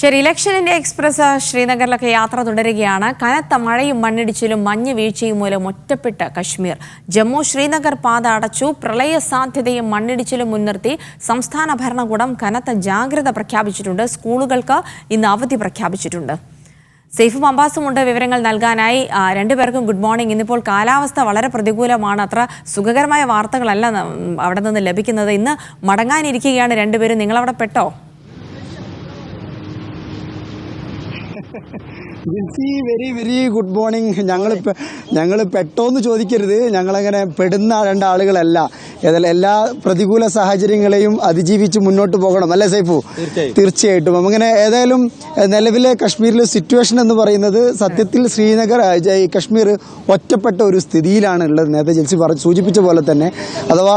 ശരി, ഇലക്ഷനിന്റെ എക്സ്പ്രസ് ശ്രീനഗറിലൊക്കെ യാത്ര തുടരുകയാണ്. കനത്ത മഴയും മണ്ണിടിച്ചിലും മഞ്ഞ് വീഴ്ചയും മൂലം ഒറ്റപ്പെട്ട കശ്മീർ. ജമ്മു ശ്രീനഗർ പാത അടച്ചു. പ്രളയ സാധ്യതയും മണ്ണിടിച്ചിലും മുൻനിർത്തി സംസ്ഥാന ഭരണകൂടം കനത്ത ജാഗ്രത പ്രഖ്യാപിച്ചിട്ടുണ്ട്. സ്കൂളുകൾക്ക് ഇന്ന് അവധി പ്രഖ്യാപിച്ചിട്ടുണ്ട്. സെയ്ഫും അംബാസുമുണ്ട് വിവരങ്ങൾ നൽകാനായി. രണ്ടുപേർക്കും ഗുഡ് മോർണിംഗ്. ഇന്നിപ്പോൾ കാലാവസ്ഥ വളരെ പ്രതികൂലമാണ്. അത്ര സുഖകരമായ വാർത്തകളല്ല അവിടെ നിന്ന് ലഭിക്കുന്നത്. ഇന്ന് മടങ്ങാനിരിക്കുകയാണ് രണ്ടുപേരും. നിങ്ങളവിടെ പെട്ടോ? Very very good morning. ഞങ്ങൾ പെട്ടോന്ന് ചോദിക്കരുത്. ഞങ്ങളങ്ങനെ പെടുന്ന രണ്ടാളുകളല്ല. എല്ലാ പ്രതികൂല സാഹചര്യങ്ങളെയും അതിജീവിച്ച് മുന്നോട്ട് പോകണം, അല്ലേ സൈഫു? തീർച്ചയായിട്ടും. അങ്ങനെ ഏതായാലും നിലവിലെ കശ്മീരിലെ സിറ്റുവേഷൻ എന്ന് പറയുന്നത് സത്യത്തിൽ ശ്രീനഗർ കശ്മീർ ഒറ്റപ്പെട്ട ഒരു സ്ഥിതിയിലാണ് ഉള്ളത്. നേരത്തെ ജെൽസി സൂചിപ്പിച്ച പോലെ തന്നെ, അഥവാ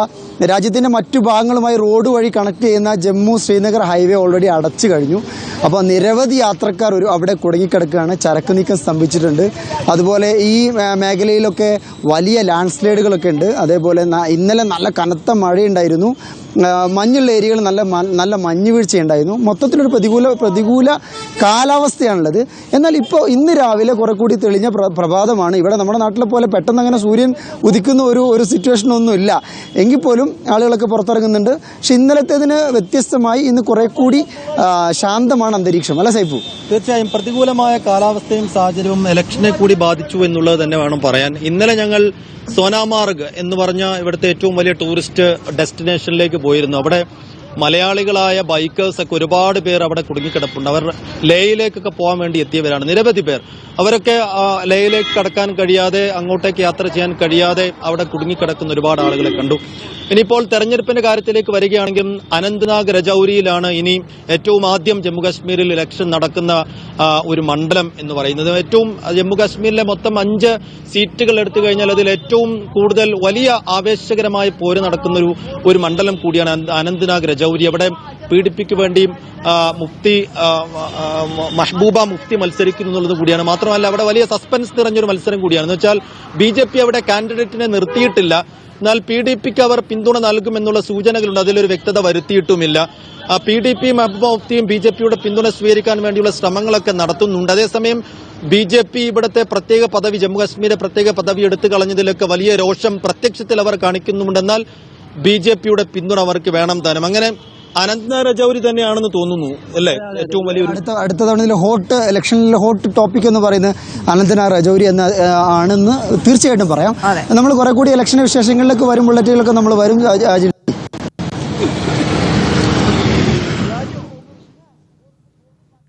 രാജ്യത്തിൻ്റെ മറ്റു ഭാഗങ്ങളുമായി റോഡ് വഴി കണക്ട് ചെയ്യുന്ന ജമ്മു ശ്രീനഗർ ഹൈവേ ഓൾറെഡി അടച്ചു കഴിഞ്ഞു. അപ്പോൾ നിരവധി യാത്രക്കാർ അവിടെ കുടുങ്ങിക്കിടക്കുകയാണ്. ചരക്ക് നീക്കം സ്തംഭിച്ചിട്ടുണ്ട്. അതുപോലെ ഈ മേഖലയിലൊക്കെ വലിയ ലാൻഡ് സ്ലൈഡുകളൊക്കെ ഉണ്ട്. അതേപോലെ ഇന്നലെ നല്ല കനത്ത മഴയുണ്ടായിരുന്നു. മഞ്ഞുള്ള ഏരിയകൾ നല്ല മഞ്ഞ് വീഴ്ചയുണ്ടായിരുന്നു. മൊത്തത്തിലൊരു പ്രതികൂല കാലാവസ്ഥയാണുള്ളത്. എന്നാൽ ഇന്ന് രാവിലെ കുറെ കൂടി തെളിഞ്ഞ പ്രഭാതമാണ്. ഇവിടെ നമ്മുടെ നാട്ടിലെ പോലെ പെട്ടെന്ന് അങ്ങനെ സൂര്യൻ ഉദിക്കുന്ന ഒരു സിറ്റുവേഷൻ ഒന്നും ഇല്ല. എങ്കിൽ പോലും ആളുകളൊക്കെ പുറത്തിറങ്ങുന്നുണ്ട്. പക്ഷെ ഇന്നലത്തേതിന് വ്യത്യസ്തമായി ഇന്ന് കുറെ കൂടി ശാന്തമാണ് അന്തരീക്ഷം, അല്ല സൈഫു? തീർച്ചയായും പ്രതികൂലമായ കാലാവസ്ഥയും സാഹചര്യവും ഇലക്ഷനെ കൂടി ബാധിച്ചു എന്നുള്ളത് തന്നെ വേണം പറയാൻ. ഇന്നലെ ഞങ്ങൾ സോനാമാർഗ് എന്ന് പറഞ്ഞ ഇവിടുത്തെ ഏറ്റവും വലിയ ടൂറിസ്റ്റ് ഡെസ്റ്റിനേഷനിലേക്ക് പോയിരുന്നു. അവിടെ മലയാളികളായ ബൈക്കേഴ്സ് ഒക്കെ ഒരുപാട് പേർ അവിടെ കുടുങ്ങിക്കിടപ്പുണ്ട്. അവർ ലേയിലേക്കൊക്കെ പോകാൻ വേണ്ടി എത്തിയവരാണ്, നിരവധി പേർ. അവരൊക്കെ ലേയിലേക്ക് കടക്കാൻ കഴിയാതെ, അങ്ങോട്ടേക്ക് യാത്ര ചെയ്യാൻ കഴിയാതെ അവിടെ കുടുങ്ങിക്കിടക്കുന്ന ഒരുപാട് ആളുകളെ കണ്ടു. ഇനിയിപ്പോൾ തെരഞ്ഞെടുപ്പിന്റെ കാര്യത്തിലേക്ക് വരികയാണെങ്കിൽ അനന്ത്നാഗ് രജൌരിയിലാണ് ഇനി ഏറ്റവും ആദ്യം ജമ്മുകാശ്മീരിൽ ഇലക്ഷൻ നടക്കുന്ന ഒരു മണ്ഡലം എന്ന് പറയുന്നത്. ഏറ്റവും ജമ്മുകാശ്മീരിലെ മൊത്തം 5 സീറ്റുകൾ എടുത്തു കഴിഞ്ഞാൽ അതിൽ ഏറ്റവും കൂടുതൽ വലിയ ആവേശകരമായ പോര് നടക്കുന്ന ഒരു മണ്ഡലം കൂടിയാണ് അനന്ത്നാഗ് രജൌരി. അവിടെ PDPക്ക് വേണ്ടി മെഹബൂബ മുഫ്തി മത്സരിക്കുന്നു എന്നുള്ളത് കൂടിയാണ്. മാത്രമല്ല അവിടെ വലിയ സസ്പെൻസ് നിറഞ്ഞൊരു മത്സരം കൂടിയാണ്. എന്ന് വെച്ചാൽ BJP അവിടെ കാൻഡിഡേറ്റിനെ നിർത്തിയിട്ടില്ല. എന്നാൽ PDPക്ക് അവർ പിന്തുണ നൽകുമെന്നുള്ള സൂചനകളുണ്ട്. അതിലൊരു വ്യക്തത വരുത്തിയിട്ടുമില്ല. PDP മെഹബൂബ മുഫ്തിയും BJPയുടെ പിന്തുണ സ്വീകരിക്കാൻ വേണ്ടിയുള്ള ശ്രമങ്ങളൊക്കെ നടത്തുന്നുണ്ട്. അതേസമയം BJP ഇവിടുത്തെ പ്രത്യേക പദവി, ജമ്മുകാശ്മീരെ പ്രത്യേക പദവി എടുത്തു കളഞ്ഞതിലൊക്കെ വലിയ രോഷം പ്രത്യക്ഷത്തിൽ അവർ കാണിക്കുന്നുണ്ട്. എന്നാൽ BJPയുടെ പിന്തുണ അവർക്ക് വേണം താനും. അങ്ങനെ അനന്ത്നാഗ് രജൌരി തന്നെയാണെന്ന് തോന്നുന്നു, അല്ലേ? ഏറ്റവും വലിയ അടുത്ത തവണ ഇലക്ഷനിലെ ഹോട്ട് ടോപ്പിക് എന്ന് പറയുന്നത് അനന്ത്നാഗ് രജൌരി ആണെന്ന് തീർച്ചയായിട്ടും പറയാം. നമ്മൾ കുറെ കൂടി ഇലക്ഷൻ വിശേഷങ്ങളിലേക്ക് വരും, ബുള്ളറ്റുകളൊക്കെ നമ്മൾ വരും.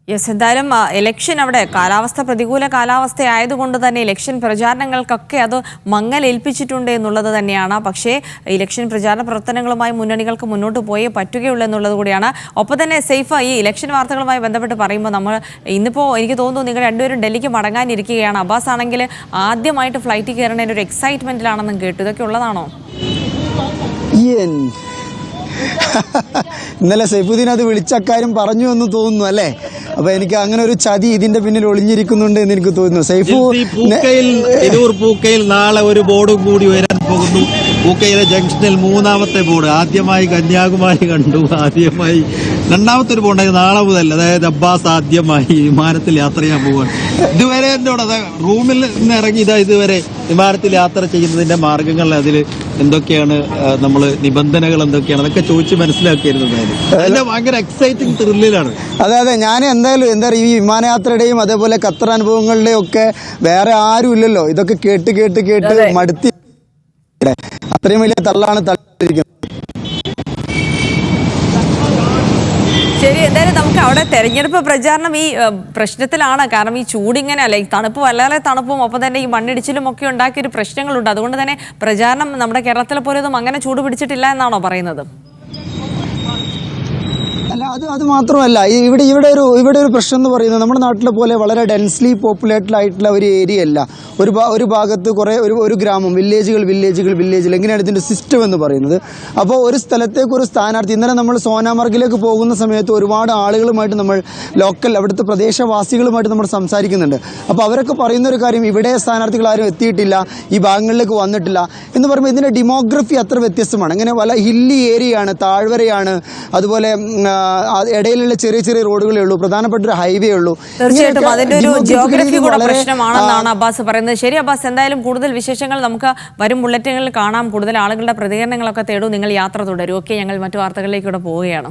യെസ്, എന്തായാലും ഇലക്ഷൻ അവിടെ കാലാവസ്ഥ പ്രതികൂല കാലാവസ്ഥ ആയതുകൊണ്ട് തന്നെ ഇലക്ഷൻ പ്രചാരണങ്ങൾക്കൊക്കെ അത് മങ്ങലേൽപ്പിച്ചിട്ടുണ്ട് എന്നുള്ളത് തന്നെയാണ്. പക്ഷേ ഇലക്ഷൻ പ്രചാരണ പ്രവർത്തനങ്ങളുമായി മുന്നണികൾക്ക് മുന്നോട്ട് പോയേ പറ്റുകയുള്ളൂ എന്നുള്ളത് കൂടിയാണ്. ഒപ്പം തന്നെ സൈഫ, ഈ ഇലക്ഷൻ വാർത്തകളുമായി ബന്ധപ്പെട്ട് പറയുമ്പോൾ നമ്മൾ ഇന്നിപ്പോൾ എനിക്ക് തോന്നുന്നു നിങ്ങൾ രണ്ടുപേരും ഡൽഹിക്ക് മടങ്ങാനിരിക്കുകയാണ്. അബ്ബാസ് ആണെങ്കിൽ ആദ്യമായിട്ട് ഫ്ലൈറ്റിൽ കയറുന്നതിൻ്റെ ഒരു എക്സൈറ്റ്മെന്റിലാണെന്നും കേട്ടു. ഇതൊക്കെ ഉള്ളതാണോ? ഇന്നലെ സൈഫുദ്ദീൻ അത് വിളിച്ചക്കാര്യം പറഞ്ഞു എന്ന് തോന്നുന്നു, അല്ലേ? അപ്പൊ എനിക്ക് അങ്ങനെ ഒരു ചതി ഇതിന്റെ പിന്നിൽ ഒളിഞ്ഞിരിക്കുന്നുണ്ട് എന്ന് എനിക്ക് തോന്നുന്നു. സൈഫു, പൂക്കയിൽ നാളെ ഒരു ബോർഡും കൂടി വരാൻ പോകുന്നു. പൂക്കയിലെ ജംഗ്ഷനിൽ 3ാമത്തെ ബോർഡ്. ആദ്യമായി കന്യാകുമാരി കണ്ടു, ആദ്യമായി 2ാമത്തെ ഒരു ബോർഡ് നാളെ മുതൽ. അതായത് അബ്ബാസ് ആദ്യമായി വിമാനത്തിൽ യാത്ര ചെയ്യാൻ പോവുകയാണ്. ഇതുവരെ എന്നോട് റൂമിൽ നിന്ന് ഇറങ്ങി ഇതുവരെ വിമാനത്തിൽ യാത്ര ചെയ്യുന്നതിന്റെ മാർഗങ്ങൾ, അതിൽ എന്തൊക്കെയാണ് നമ്മൾ നിബന്ധനകൾ എന്തൊക്കെയാണ്, അതൊക്കെ ചോദിച്ച് മനസ്സിലാക്കിയിരുന്നു. ഭയങ്കര എക്സൈറ്റിംഗ് ത്രില്ലിലാണ്. അതെ, ഞാൻ എന്താ പറയുക, ഈ വിമാനയാത്രയുടെയും അതേപോലെ ഖത്തർ അനുഭവങ്ങളുടെയും ഒക്കെ വേറെ ആരും ഇല്ലല്ലോ. ഇതൊക്കെ കേട്ട് മടുത്തി. അത്രയും വലിയ തള്ളാണ് തള്ളിയിരിക്കുന്നത്. ശരി, എന്തായാലും നമുക്ക് അവിടെ തെരഞ്ഞെടുപ്പ് പ്രചാരണം ഈ പ്രശ്നത്തിലാണ്. കാരണം ഈ ചൂടിങ്ങനെ അല്ലെ, തണുപ്പ് വല്ലാതെ തണുപ്പും ഒപ്പം തന്നെ ഈ മണ്ണിടിച്ചിലും ഒക്കെ ഉണ്ടാക്കിയൊരു പ്രശ്നങ്ങളുണ്ട്. അതുകൊണ്ട് തന്നെ പ്രചാരണം നമ്മുടെ കേരളത്തിലെ പോലെയൊന്നും അങ്ങനെ ചൂട് പിടിച്ചിട്ടില്ല എന്നാണോ പറയുന്നത്? അല്ല, അത് മാത്രമല്ല, ഇവിടെ ഒരു പ്രശ്നം എന്ന് പറയുന്നത് നമ്മുടെ നാട്ടിലെ പോലെ വളരെ ഡെൻസ്ലി പോപ്പുലേറ്റഡ് ആയിട്ടുള്ള ഒരു ഏരിയ അല്ല. ഒരു ഭാഗത്ത് കുറേ ഒരു ഗ്രാമം, വില്ലേജുകൾ എങ്ങനെയാണ് ഇതിൻ്റെ സിസ്റ്റം എന്ന് പറയുന്നത്. അപ്പോൾ ഒരു സ്ഥലത്തേക്ക് ഒരു സ്ഥാനാർത്ഥി, ഇന്നലെ നമ്മൾ സോനാമാർഗിലേക്ക് പോകുന്ന സമയത്ത് ഒരുപാട് ആളുകളുമായിട്ട് നമ്മൾ അവിടുത്തെ പ്രദേശവാസികളുമായിട്ട് നമ്മൾ സംസാരിക്കുന്നുണ്ട്. അപ്പോൾ അവരൊക്കെ പറയുന്ന ഒരു കാര്യം, ഇവിടെ സ്ഥാനാർത്ഥികൾ ആരും എത്തിയിട്ടില്ല, ഈ ഭാഗങ്ങളിലേക്ക് വന്നിട്ടില്ല എന്ന് പറയുമ്പോൾ ഇതിൻ്റെ ഡെമോഗ്രഫി അത്ര വ്യത്യസ്തമാണ്. അങ്ങനെ ഹില്ലി ഏരിയയാണ്, താഴ്വരയാണ്, അതുപോലെ ഇടയിലുള്ള ചെറിയ ചെറിയ റോഡുകളേ ഉള്ളൂ, പ്രധാനപ്പെട്ട ഒരു ഹൈവേ ഉള്ളൂ. തീർച്ചയായിട്ടും അതിന്റെ ഒരു ജിയോഗ്രഫി കൂടെ വളരെ പ്രശ്നമാണെന്നാണ് അബ്ബാസ് പറയുന്നത്. ശരി അബ്ബാസ്, എന്തായാലും കൂടുതൽ വിശേഷങ്ങൾ നമുക്ക് വരും ബുള്ളറ്റിനുകളിൽ കാണാം. കൂടുതൽ ആളുകളുടെ പ്രതികരണങ്ങളൊക്കെ തേടും. നിങ്ങൾ യാത്ര തുടരും. ഓക്കെ, ഞങ്ങൾ മറ്റു വാർത്തകളിലേക്ക് കൂടെ പോവുകയാണ്.